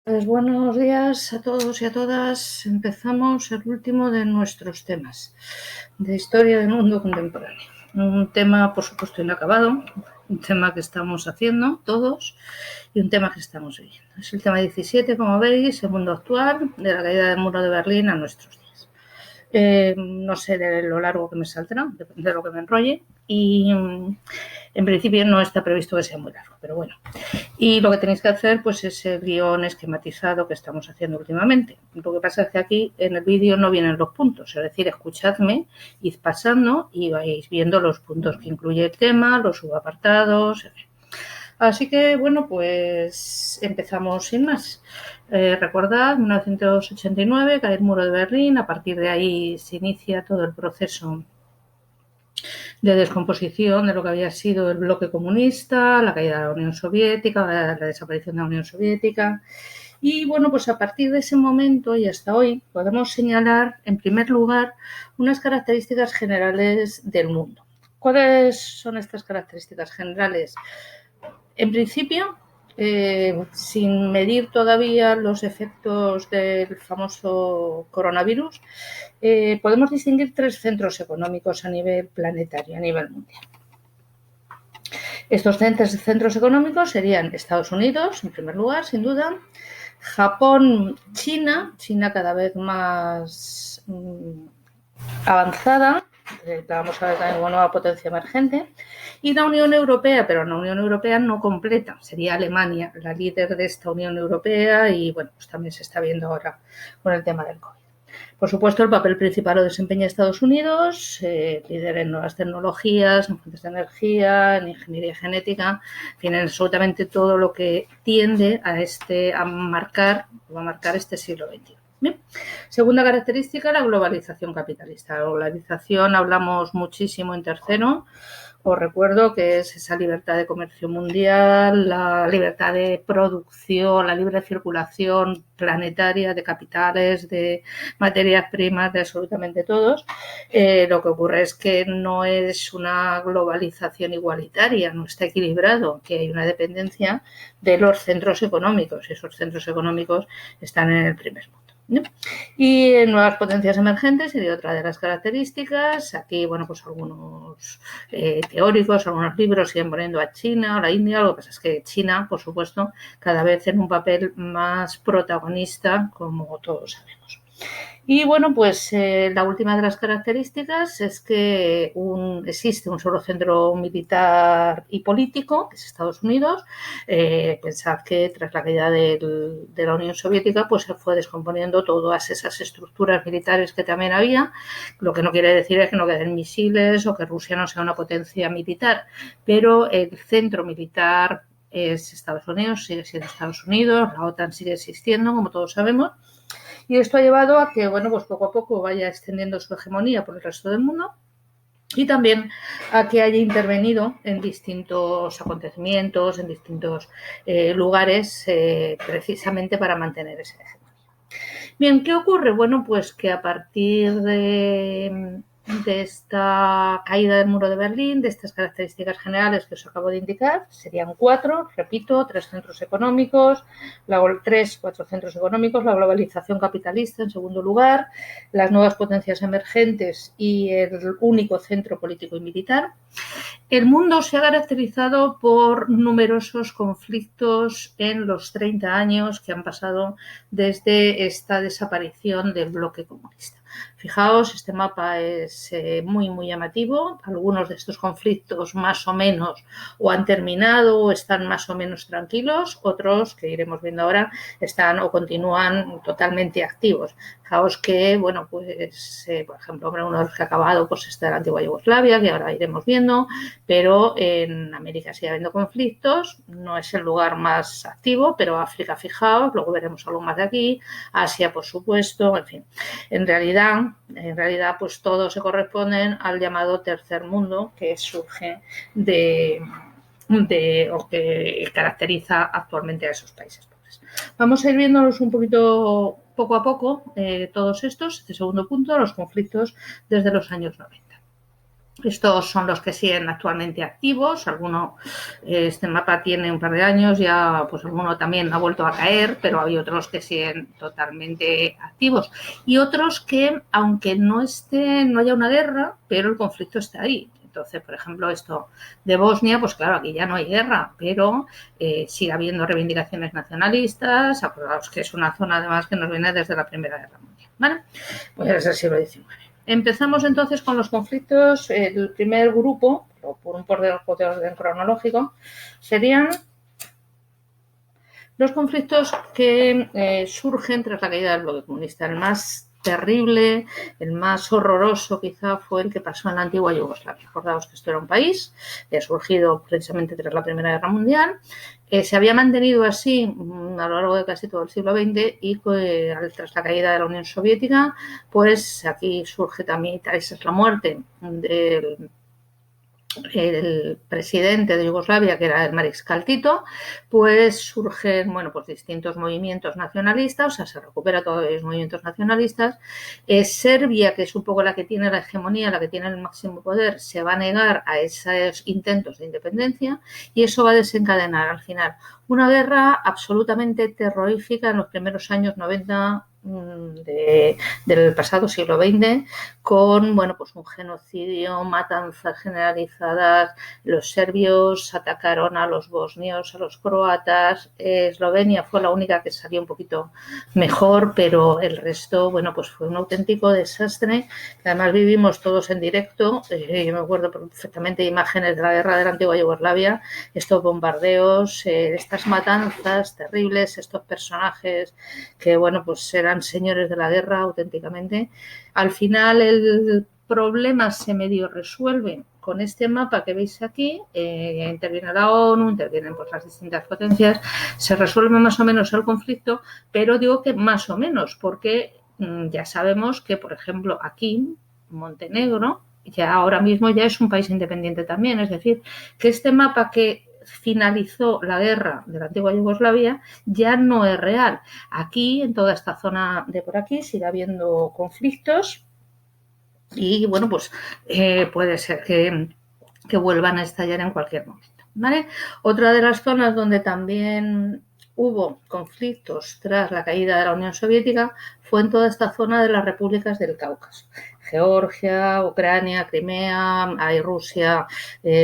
Pues buenos días a todos y a todas. Empezamos el último de nuestros temas de historia del mundo contemporáneo. Un tema, por supuesto, inacabado, un tema que estamos haciendo todos y un tema que estamos viviendo. Es el tema 17, como veis, el mundo actual, de la caída del muro de Berlín a nuestros días. No sé de lo largo que me saldrá, depende de lo que me enrolle, y en principio no está previsto que sea muy largo, pero bueno. Y lo que tenéis que hacer pues es el guión esquematizado que estamos haciendo últimamente. Lo que pasa es que aquí en el vídeo no vienen los puntos, es decir, escuchadme, id pasando y vais viendo los puntos que incluye el tema, los subapartados, en fin. Así que, bueno, pues empezamos sin más. Recordad, 1989, cae el muro de Berlín, a partir de ahí se inicia todo el proceso de descomposición de lo que había sido el bloque comunista, la caída de la Unión Soviética, la desaparición de la Unión Soviética. Y bueno, pues a partir de ese momento y hasta hoy podemos señalar, en primer lugar, unas características generales del mundo. ¿Cuáles son estas características generales? En principio, sin medir todavía los efectos del famoso coronavirus, podemos distinguir tres centros económicos a nivel planetario, a nivel mundial. Estos centros económicos serían Estados Unidos, en primer lugar, sin duda, Japón, China cada vez más avanzada, la vamos a ver también como nueva potencia emergente, y la Unión Europea, pero la Unión Europea no completa, sería Alemania la líder de esta Unión Europea y bueno, pues también se está viendo ahora con el tema del COVID. Por supuesto, el papel principal lo desempeña Estados Unidos, líder en nuevas tecnologías, en fuentes de energía, en ingeniería genética, en fin, en absolutamente todo lo que tiende a marcar este siglo XXI. Bien. Segunda característica, la globalización capitalista. La globalización hablamos muchísimo en tercero. Os recuerdo que es esa libertad de comercio mundial, la libertad de producción, la libre circulación planetaria de capitales, de materias primas, de absolutamente todos. Lo que ocurre es que no es una globalización igualitaria, no está equilibrado, que hay una dependencia de los centros económicos y esos centros económicos están en el primer mundo. ¿No? Y en nuevas potencias emergentes sería otra de las características. Aquí, bueno, pues algunos teóricos, algunos libros siguen poniendo a China o la India. Lo que pasa es que China, por supuesto, cada vez en un papel más protagonista, como todos sabemos. Y bueno, pues la última de las características es que existe un solo centro militar y político, que es Estados Unidos. Pensad que tras la caída de la Unión Soviética, pues se fue descomponiendo todas esas estructuras militares que también había, lo que no quiere decir es que no queden misiles o que Rusia no sea una potencia militar, pero el centro militar es Estados Unidos, sigue siendo Estados Unidos, la OTAN sigue existiendo, como todos sabemos. Y esto ha llevado a que, bueno, pues poco a poco vaya extendiendo su hegemonía por el resto del mundo y también a que haya intervenido en distintos acontecimientos, en distintos lugares, precisamente para mantener esa hegemonía. Bien, ¿qué ocurre? Bueno, pues que a partir de esta caída del muro de Berlín, de estas características generales que os acabo de indicar, serían cuatro, repito, cuatro centros económicos, la globalización capitalista en segundo lugar, las nuevas potencias emergentes y el único centro político y militar. El mundo se ha caracterizado por numerosos conflictos en los 30 años que han pasado desde esta desaparición del bloque comunista. Fijaos, este mapa es muy, muy llamativo. Algunos de estos conflictos más o menos o han terminado o están más o menos tranquilos. Otros, que iremos viendo ahora, están o continúan totalmente activos. Fijaos que, bueno, pues, por ejemplo, uno de los que ha acabado pues está la antigua Yugoslavia, que ahora iremos viendo, pero en América sigue habiendo conflictos. No es el lugar más activo, pero África, fijaos, luego veremos algo más de aquí. Asia, por supuesto, en fin. En realidad, pues todos se corresponden al llamado tercer mundo que surge o que caracteriza actualmente a esos países pobres. Vamos a ir viéndolos un poquito poco a poco, todos estos. Este segundo punto, los conflictos desde los años 90. Estos son los que siguen actualmente activos. Este mapa tiene un par de años, ya pues alguno también ha vuelto a caer, pero hay otros que siguen totalmente activos. Y otros que, aunque no haya una guerra, pero el conflicto está ahí. Entonces, por ejemplo, esto de Bosnia, pues claro, aquí ya no hay guerra, pero sigue habiendo reivindicaciones nacionalistas. Acordaos que es una zona además que nos viene desde la Primera Guerra Mundial, ¿vale? Pues desde el siglo XIX. Empezamos entonces con los conflictos. El primer grupo, por un orden cronológico, serían los conflictos que surgen tras la caída del bloque comunista. El más terrible, el más horroroso quizá fue el que pasó en la antigua Yugoslavia. Acordaos que esto era un país que ha surgido precisamente tras la Primera Guerra Mundial. Se había mantenido así a lo largo de casi todo el siglo XX y tras la caída de la Unión Soviética, pues aquí surge también, esa es la muerte del el presidente de Yugoslavia, que era el mariscal Tito, pues surgen, bueno, pues distintos movimientos nacionalistas, o sea, se recupera todos los movimientos nacionalistas. Serbia, que es un poco la que tiene la hegemonía, la que tiene el máximo poder, se va a negar a esos intentos de independencia y eso va a desencadenar al final una guerra absolutamente terrorífica en los primeros años 90 del pasado siglo XX, con bueno, pues un genocidio, matanzas generalizadas. Los serbios atacaron a los bosnios, a los croatas. Eslovenia fue la única que salió un poquito mejor, pero el resto, bueno, pues fue un auténtico desastre, que además vivimos todos en directo. Yo me acuerdo perfectamente de imágenes de la guerra de la antigua Yugoslavia, estos bombardeos, estas matanzas terribles, estos personajes que, bueno, pues eran señores de la guerra auténticamente. Al final el problema se medio resuelve con este mapa que veis aquí. Interviene la ONU, intervienen pues las distintas potencias, se resuelve más o menos el conflicto, pero digo que más o menos, porque ya sabemos que, por ejemplo, aquí, Montenegro, ya ahora mismo ya es un país independiente también, es decir, que este mapa que finalizó la guerra de la antigua Yugoslavia ya no es real. Aquí, en toda esta zona de por aquí, sigue habiendo conflictos y, bueno, pues puede ser que vuelvan a estallar en cualquier momento, ¿vale? Otra de las zonas donde también hubo conflictos tras la caída de la Unión Soviética fue en toda esta zona de las repúblicas del Cáucaso. Georgia, Ucrania, Crimea, ahí Rusia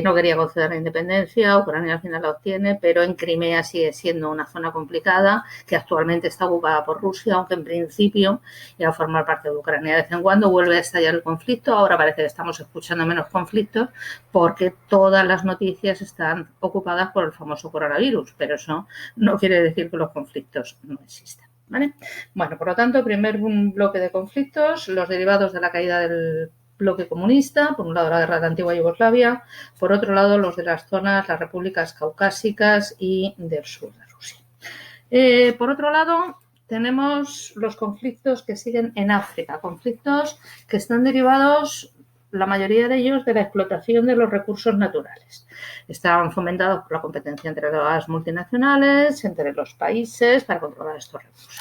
no quería conceder la independencia, Ucrania al final la obtiene, pero en Crimea sigue siendo una zona complicada que actualmente está ocupada por Rusia, aunque en principio iba a formar parte de Ucrania. De vez en cuando vuelve a estallar el conflicto, ahora parece que estamos escuchando menos conflictos porque todas las noticias están ocupadas por el famoso coronavirus, pero eso no quiere decir que los conflictos no existan, ¿vale? Bueno, por lo tanto, primer bloque de conflictos, los derivados de la caída del bloque comunista, por un lado la guerra de la antigua Yugoslavia, por otro lado los de las zonas, las repúblicas caucásicas y del sur de Rusia. Por otro lado, tenemos los conflictos que siguen en África, conflictos que están derivados, la mayoría de ellos, de la explotación de los recursos naturales. Están fomentados por la competencia entre las multinacionales, entre los países, para controlar estos recursos.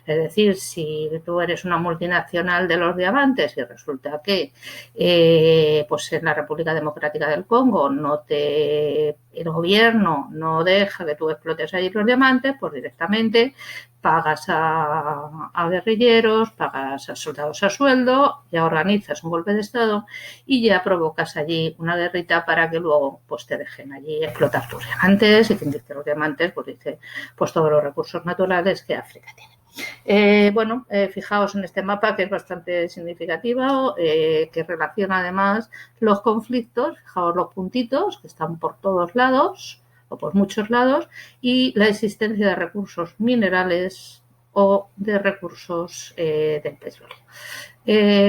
Es decir, si tú eres una multinacional de los diamantes y resulta que pues en la República Democrática del Congo el gobierno no deja que tú explotes allí los diamantes, pues directamente pagas a guerrilleros, pagas a soldados a sueldo, ya organizas un golpe de Estado y ya provocas allí una guerrita para que luego pues te dejen allí explotar tus diamantes, y quien dice los diamantes pues dice pues todos los recursos naturales que África tiene. Fijaos en este mapa, que es bastante significativo, que relaciona además los conflictos. Fijaos los puntitos que están por todos lados o por muchos lados, y la existencia de recursos minerales o de recursos del petróleo.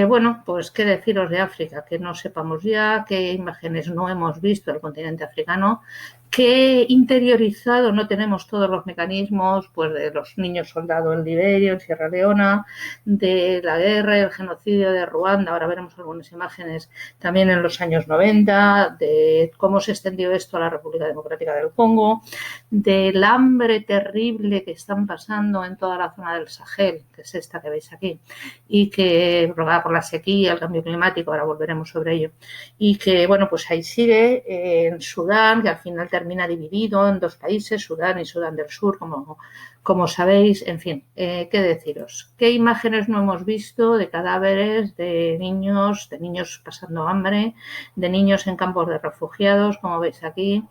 Bueno, pues qué deciros de África, que no sepamos ya, qué imágenes no hemos visto del continente africano, que interiorizado no tenemos todos los mecanismos pues de los niños soldados en Liberia, en Sierra Leona, de la guerra, el genocidio de Ruanda, ahora veremos algunas imágenes también en los años 90, de cómo se extendió esto a la República Democrática del Congo, del hambre terrible que están pasando en toda la zona del Sahel, que es esta que veis aquí, y que provocada por la sequía, el cambio climático, ahora volveremos sobre ello, y que, bueno, pues ahí sigue, en Sudán, que al final termina dividido en dos países, Sudán y Sudán del Sur, como sabéis, en fin, ¿qué deciros? ¿Qué imágenes no hemos visto de cadáveres de niños pasando hambre, de niños en campos de refugiados, como veis aquí,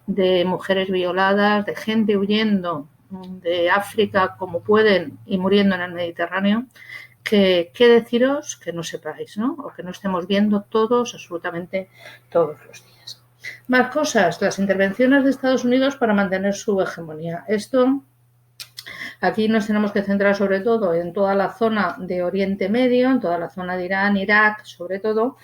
de mujeres violadas, de gente huyendo de África como pueden y muriendo en el Mediterráneo? ¿Qué deciros que no sepáis, ¿no? O que no estemos viendo todos, absolutamente todos los días. Más cosas, las intervenciones de Estados Unidos para mantener su hegemonía. Esto, aquí nos tenemos que centrar sobre todo en toda la zona de Oriente Medio, en toda la zona de Irán, Irak, sobre todo,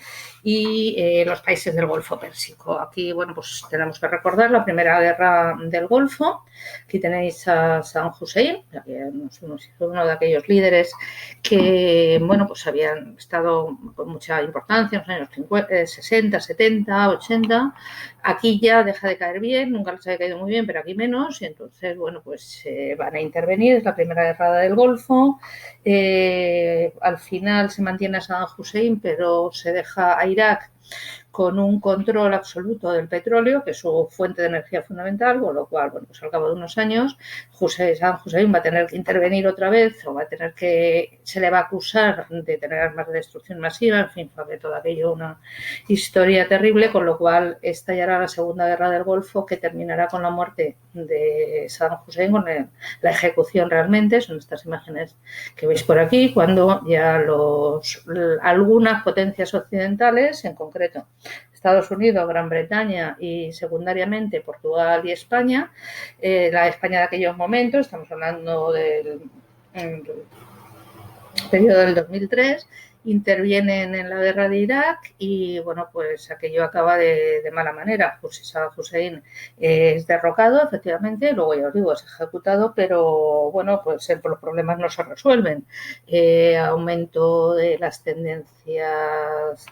y los países del Golfo Pérsico. Aquí, bueno, pues tenemos que recordar la primera guerra del Golfo. Aquí tenéis a Saddam Hussein, uno de aquellos líderes que, bueno, pues habían estado con mucha importancia en los años 50, 60, 70, 80. Aquí ya deja de caer bien, nunca les había caído muy bien, pero aquí menos, y entonces, bueno, pues van a intervenir, es la primera guerra del Golfo. Al final se mantiene a Saddam Hussein, pero se deja a Irak con un control absoluto del petróleo, que es su fuente de energía fundamental, con lo cual, bueno, pues al cabo de unos años, Saddam Hussein va a tener que intervenir otra vez, o se le va a acusar de tener armas de destrucción masiva, en fin, fue todo aquello una historia terrible, con lo cual estallará la Segunda Guerra del Golfo, que terminará con la muerte de Saddam Hussein, con la ejecución realmente. Son estas imágenes que veis por aquí, cuando ya algunas potencias occidentales, en concreto Estados Unidos, Gran Bretaña y secundariamente Portugal y España, la España de aquellos momentos, estamos hablando del periodo del 2003, intervienen en la guerra de Irak y, bueno, pues aquello acaba de mala manera. Saddam Hussein es derrocado, efectivamente, luego ya os digo, es ejecutado, pero, bueno, pues los problemas no se resuelven. Aumento de las tendencias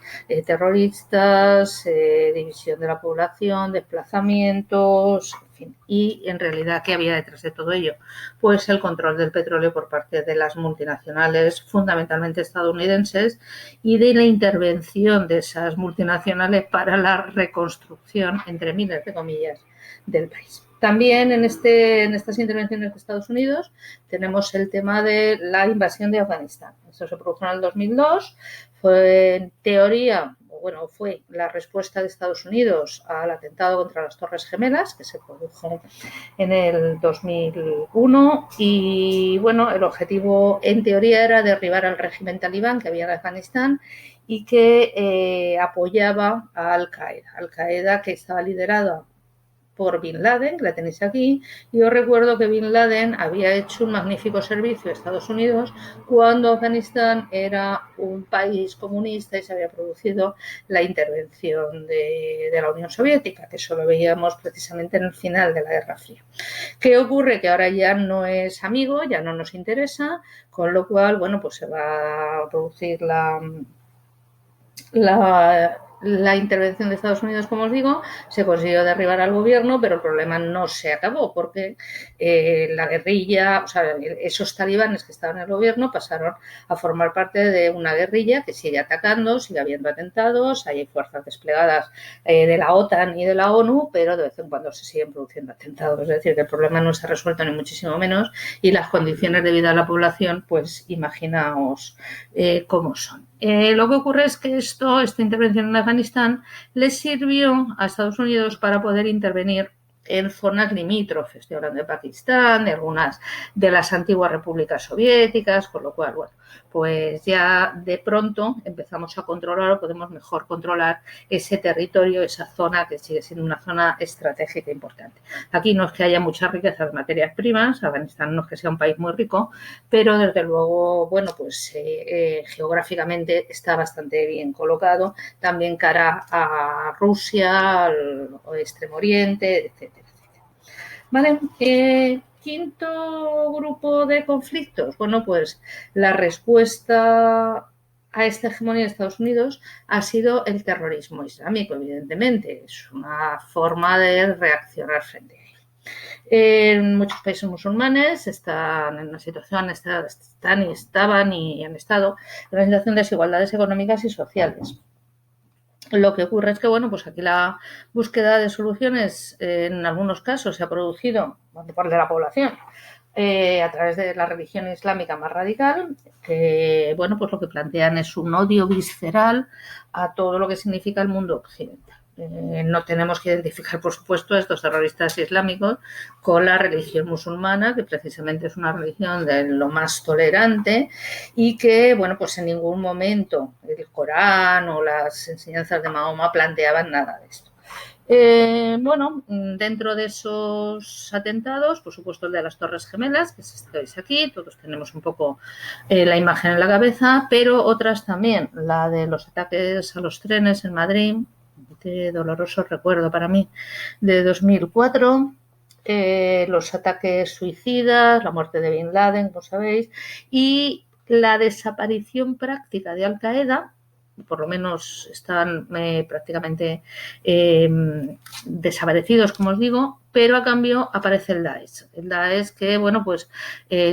terroristas, división de la población, desplazamientos, en fin. Y, en realidad, ¿qué había detrás de todo ello? Pues el control del petróleo por parte de las multinacionales, fundamentalmente estadounidenses, y de la intervención de esas multinacionales para la reconstrucción, entre miles de comillas, del país. También en estas intervenciones de Estados Unidos tenemos el tema de la invasión de Afganistán. Eso se produjo en el 2002, fue en teoría, bueno, fue la respuesta de Estados Unidos al atentado contra las Torres Gemelas, que se produjo en el 2001, y, bueno, el objetivo en teoría era derribar al régimen talibán que había en Afganistán y que apoyaba a Al-Qaeda. Al-Qaeda, que estaba liderada por Bin Laden, que la tenéis aquí. Y os recuerdo que Bin Laden había hecho un magnífico servicio a Estados Unidos cuando Afganistán era un país comunista y se había producido la intervención de la Unión Soviética, que eso lo veíamos precisamente en el final de la Guerra Fría. ¿Qué ocurre? Que ahora ya no es amigo, ya no nos interesa, con lo cual, bueno, pues se va a producir la intervención de Estados Unidos, como os digo, se consiguió derribar al gobierno, pero el problema no se acabó porque la guerrilla, o sea, esos talibanes que estaban en el gobierno pasaron a formar parte de una guerrilla que sigue atacando, sigue habiendo atentados, hay fuerzas desplegadas de la OTAN y de la ONU, pero de vez en cuando se siguen produciendo atentados. Es decir, que el problema no se ha resuelto ni muchísimo menos, y las condiciones de vida de la población, pues imaginaos cómo son. Lo que ocurre es que esta intervención en Afganistán les sirvió a Estados Unidos para poder intervenir en zonas limítrofes. Estoy hablando de Pakistán, de algunas de las antiguas repúblicas soviéticas, con lo cual, bueno, pues ya de pronto empezamos a controlar, o podemos mejor controlar ese territorio, esa zona que sigue siendo una zona estratégica importante. Aquí no es que haya muchas riquezas de materias primas, Afganistán no es que sea un país muy rico, pero desde luego, bueno, pues geográficamente está bastante bien colocado, también cara a Rusia, al Extremo Oriente, etcétera. Vale, quinto grupo de conflictos. Bueno, pues la respuesta a esta hegemonía de Estados Unidos ha sido el terrorismo islámico, evidentemente. Es una forma de reaccionar frente a él. En muchos países musulmanes están en una situación, estaban y han estado en una situación de desigualdades económicas y sociales. Lo que ocurre es que, bueno, pues aquí la búsqueda de soluciones en algunos casos se ha producido por parte de la población a través de la religión islámica más radical, que, bueno, pues lo que plantean es un odio visceral a todo lo que significa el mundo occidental. No tenemos que identificar, por supuesto, a estos terroristas islámicos con la religión musulmana, que precisamente es una religión de lo más tolerante y que, bueno, pues en ningún momento el Corán o las enseñanzas de Mahoma planteaban nada de esto. Bueno, dentro de esos atentados, por supuesto el de las Torres Gemelas, que es este que veis aquí, todos tenemos un poco la imagen en la cabeza, pero otras también, la de los ataques a los trenes en Madrid, de doloroso recuerdo para mí, de 2004, los ataques suicidas, la muerte de Bin Laden, como sabéis, y la desaparición práctica de Al Qaeda, por lo menos están prácticamente desaparecidos, como os digo, pero a cambio aparece el Daesh. El Daesh que, bueno, pues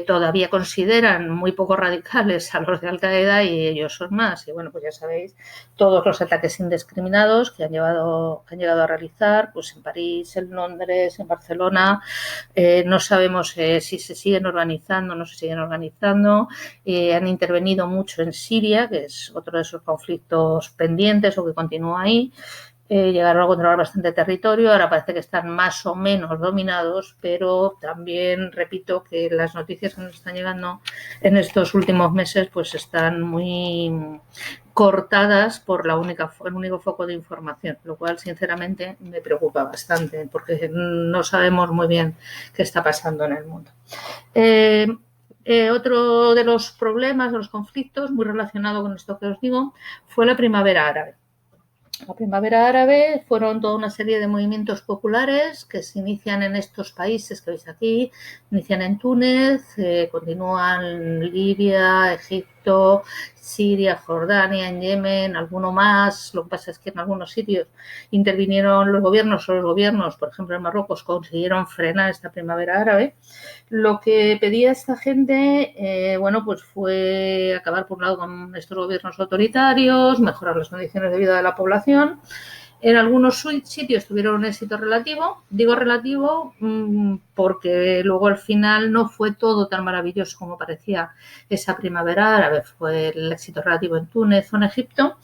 todavía consideran muy poco radicales a los de Al Qaeda y ellos son más. Y bueno, pues ya sabéis, todos los ataques indiscriminados que han llegado a realizar, pues en París, en Londres, en Barcelona, no sabemos si se siguen organizando o no se siguen organizando. Han intervenido mucho en Siria, que es otro de esos conflictos pendientes o que continúa ahí. Llegaron a controlar bastante territorio, ahora parece que están más o menos dominados, pero también repito que las noticias que nos están llegando en estos últimos meses pues están muy cortadas por el único foco de información, lo cual sinceramente me preocupa bastante porque no sabemos muy bien qué está pasando en el mundo. Otro de los problemas, de los conflictos, muy relacionado con esto que os digo, fue la primavera árabe. La primavera árabe fueron toda una serie de movimientos populares que se inician en estos países que veis aquí, inician en Túnez, continúan en Libia, Egipto, Siria, Jordania, en Yemen, alguno más. Lo que pasa es que en algunos sitios intervinieron los gobiernos, por ejemplo en Marruecos, consiguieron frenar esta primavera árabe. Lo que pedía esta gente, bueno, pues fue acabar por un lado con estos gobiernos autoritarios, mejorar las condiciones de vida de la población. En algunos sitios tuvieron un éxito relativo. Digo relativo porque luego al final no fue todo tan maravilloso como parecía esa primavera árabe. Fue el éxito relativo en Túnez o en Egipto,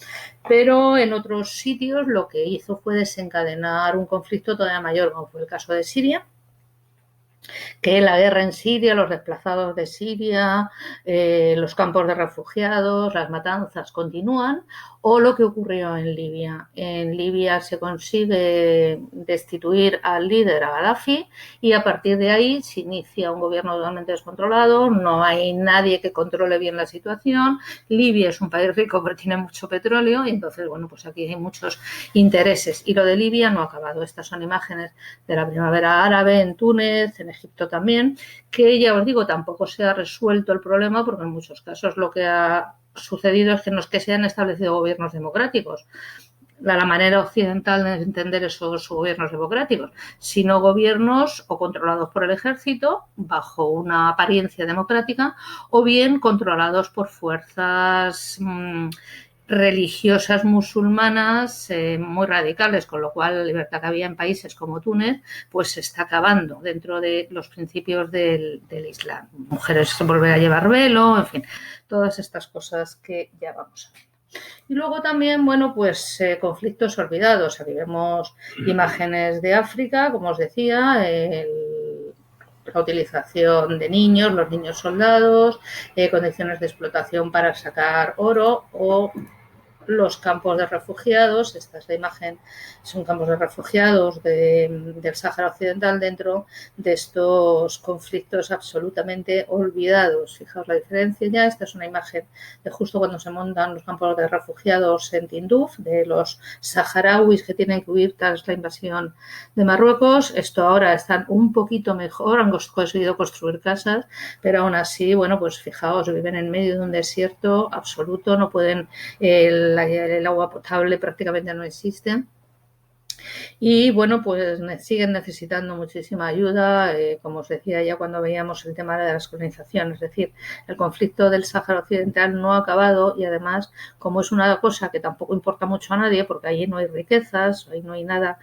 pero en otros sitios lo que hizo fue desencadenar un conflicto todavía mayor, como fue el caso de Siria, que la guerra en Siria, los desplazados de Siria, los campos de refugiados, las matanzas continúan, o lo que ocurrió en Libia. En Libia se consigue destituir al líder, a Gaddafi, y a partir de ahí se inicia un gobierno totalmente descontrolado, no hay nadie que controle bien la situación. Libia es un país rico pero tiene mucho petróleo y entonces, bueno, pues aquí hay muchos intereses. Y lo de Libia no ha acabado. Estas son imágenes de la primavera árabe en Túnez, en Egipto también, que ya os digo, tampoco se ha resuelto el problema porque en muchos casos lo que ha sucedido es que no es que se han establecido gobiernos democráticos, la manera occidental de entender esos gobiernos democráticos, sino gobiernos o controlados por el ejército bajo una apariencia democrática o bien controlados por fuerzas religiosas musulmanas muy radicales, con lo cual la libertad que había en países como Túnez pues se está acabando dentro de los principios del Islam. Mujeres se vuelven a llevar velo, en fin, todas estas cosas que ya vamos a ver. Y luego también, bueno, pues conflictos olvidados. Aquí vemos imágenes de África, como os decía, la utilización de niños, los niños soldados, condiciones de explotación para sacar oro o los campos de refugiados. Esta es la imagen, son campos de refugiados del Sáhara Occidental dentro de estos conflictos absolutamente olvidados. Fijaos la diferencia ya, esta es una imagen de justo cuando se montan los campos de refugiados en Tinduf, de los saharauis que tienen que huir tras la invasión de Marruecos. Esto ahora están un poquito mejor, han conseguido construir casas, pero aún así, bueno, pues fijaos, viven en medio de un desierto absoluto, no pueden, el agua potable prácticamente no existe. Y bueno, pues siguen necesitando muchísima ayuda, como os decía ya cuando veíamos el tema de la descolonización, es decir, el conflicto del Sáhara Occidental no ha acabado y además, como es una cosa que tampoco importa mucho a nadie, porque allí no hay riquezas, ahí no hay nada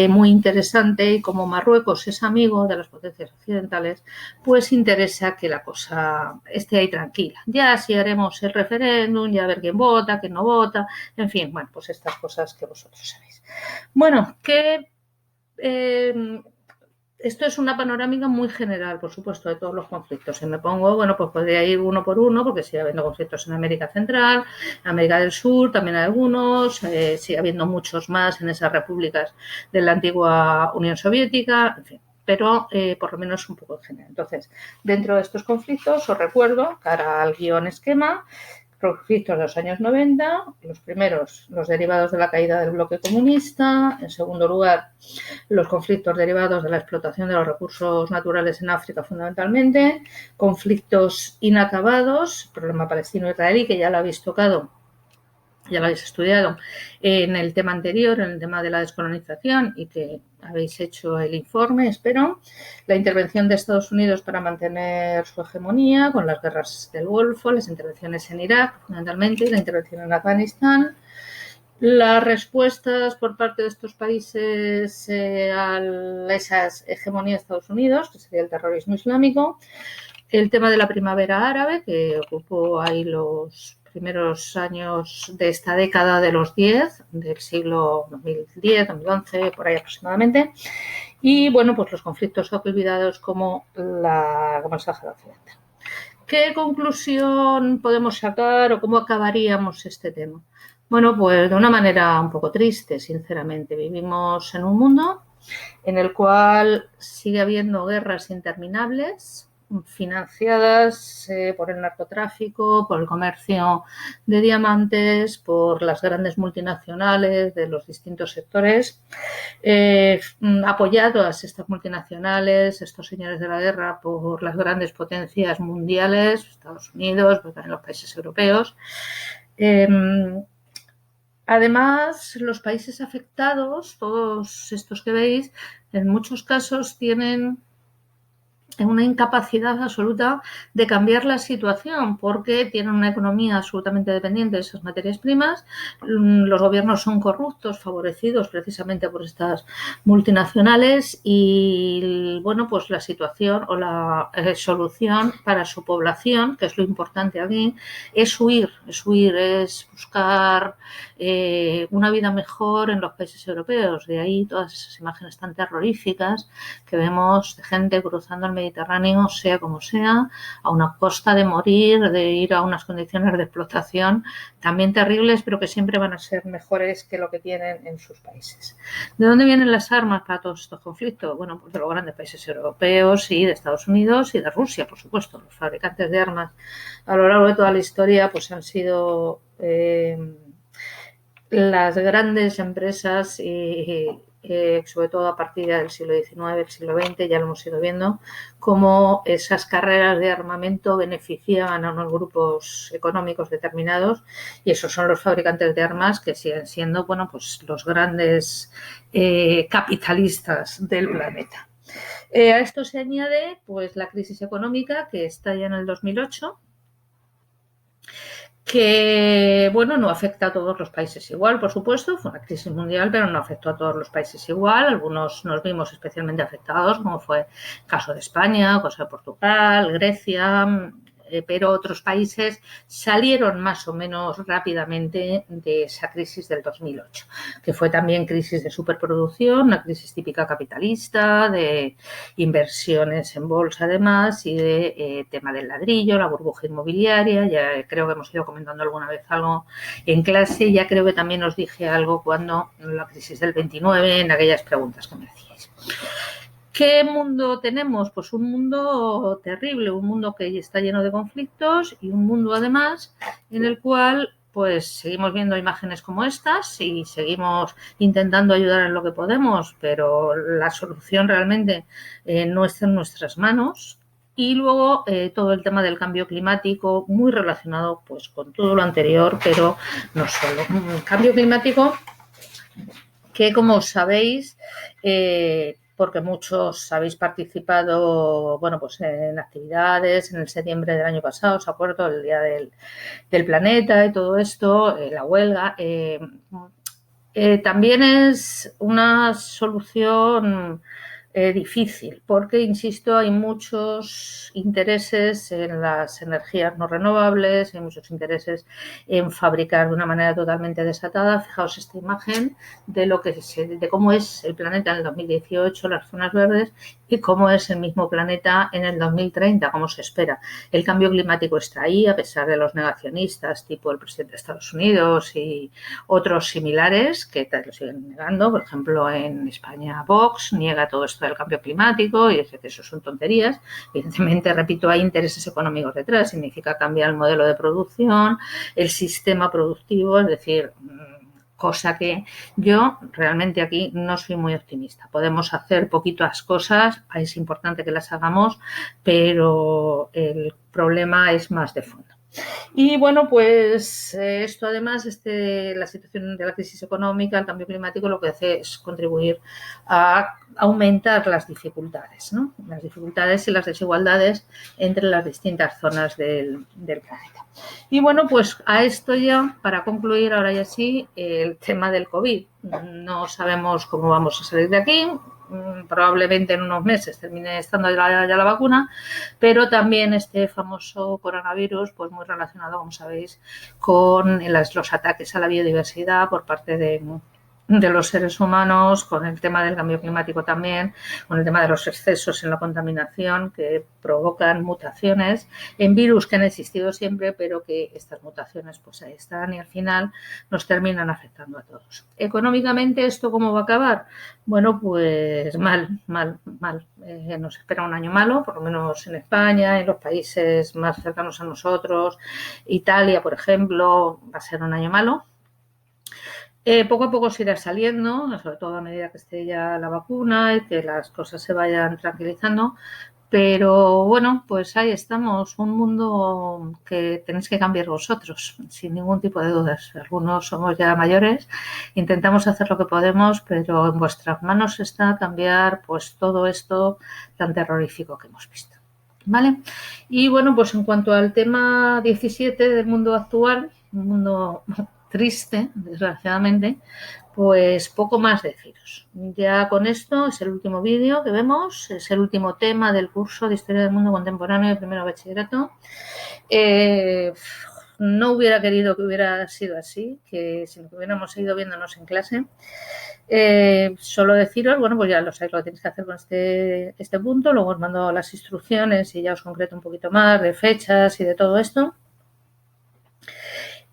muy interesante, y como Marruecos es amigo de las potencias occidentales, pues interesa que la cosa esté ahí tranquila. Ya si haremos el referéndum, ya a ver quién vota, quién no vota, en fin, bueno, pues estas cosas que vosotros sabéis. Bueno, esto es una panorámica muy general, por supuesto, de todos los conflictos. Si me pongo, bueno, pues podría ir uno por uno, porque sigue habiendo conflictos en América Central, en América del Sur, también hay algunos, sigue habiendo muchos más en esas repúblicas de la antigua Unión Soviética, en fin, pero por lo menos un poco en general. Entonces, dentro de estos conflictos, os recuerdo, cara al guión esquema, conflictos de los años 90, los primeros, los derivados de la caída del bloque comunista, en segundo lugar, los conflictos derivados de la explotación de los recursos naturales en África fundamentalmente, conflictos inacabados, problema palestino-israelí, que ya lo habéis tocado, ya lo habéis estudiado en el tema anterior, en el tema de la descolonización, y que habéis hecho el informe, espero. La intervención de Estados Unidos para mantener su hegemonía con las guerras del Golfo, las intervenciones en Irak, fundamentalmente, la intervención en Afganistán, las respuestas por parte de estos países a esas hegemonías de Estados Unidos, que sería el terrorismo islámico, el tema de la primavera árabe, que ocupó ahí los primeros años de esta década de los 10, del siglo 2010, 2011, por ahí aproximadamente, y bueno, pues los conflictos olvidados como el Sáhara Occidental. ¿Qué conclusión podemos sacar o cómo acabaríamos este tema? Bueno, pues de una manera un poco triste, sinceramente. Vivimos en un mundo en el cual sigue habiendo guerras interminables, financiadas por el narcotráfico, por el comercio de diamantes, por las grandes multinacionales de los distintos sectores, apoyadas estas multinacionales, estos señores de la guerra, por las grandes potencias mundiales, Estados Unidos, pero también los países europeos. Además, los países afectados, todos estos que veis, en muchos casos tienen una incapacidad absoluta de cambiar la situación porque tienen una economía absolutamente dependiente de esas materias primas. Los gobiernos son corruptos, favorecidos precisamente por estas multinacionales y, bueno, pues la situación o la solución para su población, que es lo importante aquí, es huir, es buscar una vida mejor en los países europeos. De ahí todas esas imágenes tan terroríficas que vemos de gente cruzando el Mediterráneo, sea como sea, a una costa de morir, de ir a unas condiciones de explotación también terribles, pero que siempre van a ser mejores que lo que tienen en sus países. ¿De dónde vienen las armas para todos estos conflictos? Bueno, pues de los grandes países europeos y de Estados Unidos y de Rusia, por supuesto. Los fabricantes de armas a lo largo de toda la historia pues han sido las grandes empresas sobre todo a partir del siglo XIX, el siglo XX, ya lo hemos ido viendo, cómo esas carreras de armamento beneficiaban a unos grupos económicos determinados y esos son los fabricantes de armas que siguen siendo, bueno, pues los grandes capitalistas del planeta. A esto se añade pues la crisis económica que estalla en el 2008, que, bueno, no afecta a todos los países igual, por supuesto, fue una crisis mundial, pero no afectó a todos los países igual. Algunos nos vimos especialmente afectados, como fue el caso de España, el caso de Portugal, Grecia, pero otros países salieron más o menos rápidamente de esa crisis del 2008, que fue también crisis de superproducción, una crisis típica capitalista, de inversiones en bolsa además y de tema del ladrillo, la burbuja inmobiliaria. Ya creo que hemos ido comentando alguna vez algo en clase, ya creo que también os dije algo cuando en la crisis del 29, en aquellas preguntas que me hacíais. ¿Qué mundo tenemos? Pues un mundo terrible, un mundo que está lleno de conflictos y un mundo además en el cual pues seguimos viendo imágenes como estas y seguimos intentando ayudar en lo que podemos, pero la solución realmente no está en nuestras manos. Y luego todo el tema del cambio climático, muy relacionado pues con todo lo anterior, pero no solo. Cambio climático que, como sabéis, porque muchos habéis participado, bueno, pues en actividades en el septiembre del año pasado, ¿os acuerdo? El Día del Planeta y todo esto, la huelga. También es una solución difícil, porque, insisto, hay muchos intereses en las energías no renovables, hay muchos intereses en fabricar de una manera totalmente desatada. Fijaos esta imagen de de cómo es el planeta en el 2018, las zonas verdes, y cómo es el mismo planeta en el 2030, cómo se espera. El cambio climático está ahí, a pesar de los negacionistas, tipo el presidente de Estados Unidos y otros similares que lo siguen negando. Por ejemplo, en España Vox niega todo esto del cambio climático y dice que eso son tonterías. Evidentemente, repito, hay intereses económicos detrás, significa cambiar el modelo de producción, el sistema productivo, es decir, cosa que yo realmente aquí no soy muy optimista. Podemos hacer poquitas cosas, es importante que las hagamos, pero el problema es más de fondo. Y bueno, pues esto además, la situación de la crisis económica, el cambio climático, lo que hace es contribuir a aumentar las dificultades, ¿no? Las dificultades y las desigualdades entre las distintas zonas del planeta. Y bueno, pues a esto ya, para concluir ahora ya sí, el tema del COVID. No sabemos cómo vamos a salir de aquí. Probablemente en unos meses termine estando ya la vacuna, pero también este famoso coronavirus, pues muy relacionado, como sabéis, con los ataques a la biodiversidad por parte de los seres humanos, con el tema del cambio climático también, con el tema de los excesos en la contaminación que provocan mutaciones en virus que han existido siempre, pero que estas mutaciones pues ahí están y al final nos terminan afectando a todos. Económicamente, ¿esto cómo va a acabar? Bueno, pues mal. Nos espera un año malo, por lo menos en España, en los países más cercanos a nosotros. Italia, por ejemplo, va a ser un año malo. Poco a poco se irá saliendo, sobre todo a medida que esté ya la vacuna y que las cosas se vayan tranquilizando. Pero bueno, pues ahí estamos, un mundo que tenéis que cambiar vosotros, sin ningún tipo de dudas. Algunos somos ya mayores, intentamos hacer lo que podemos, pero en vuestras manos está cambiar pues todo esto tan terrorífico que hemos visto. ¿Vale? Y bueno, pues en cuanto al tema 17 del mundo actual, un mundo triste, desgraciadamente, pues poco más deciros. Ya con esto es el último vídeo que vemos, es el último tema del curso de Historia del Mundo Contemporáneo de primero bachillerato. No hubiera querido que hubiera sido así, que si no hubiéramos seguido viéndonos en clase. Solo deciros, bueno, pues ya lo sabéis lo que tenéis que hacer con este punto. Luego os mando las instrucciones y ya os concreto un poquito más de fechas y de todo esto.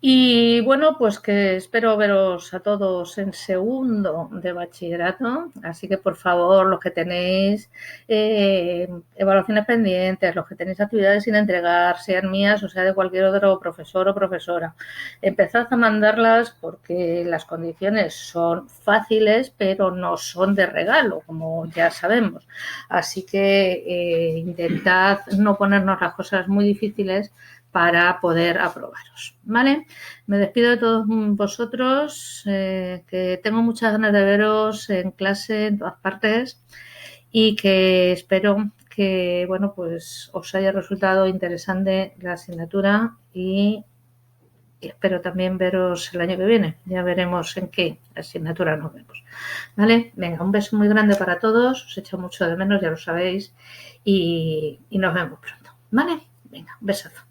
Y bueno, pues que espero veros a todos en segundo de bachillerato, así que por favor, los que tenéis evaluaciones pendientes, los que tenéis actividades sin entregar, sean mías o sea de cualquier otro profesor o profesora, empezad a mandarlas porque las condiciones son fáciles, pero no son de regalo, como ya sabemos. Así que intentad no ponernos las cosas muy difíciles para poder aprobaros, ¿vale? Me despido de todos vosotros, que tengo muchas ganas de veros en clase en todas partes y que espero que, bueno, pues os haya resultado interesante la asignatura y espero también veros el año que viene. Ya veremos en qué asignatura nos vemos, ¿vale? Venga, un beso muy grande para todos, os echo mucho de menos, ya lo sabéis, y nos vemos pronto, ¿vale? Venga, un besazo.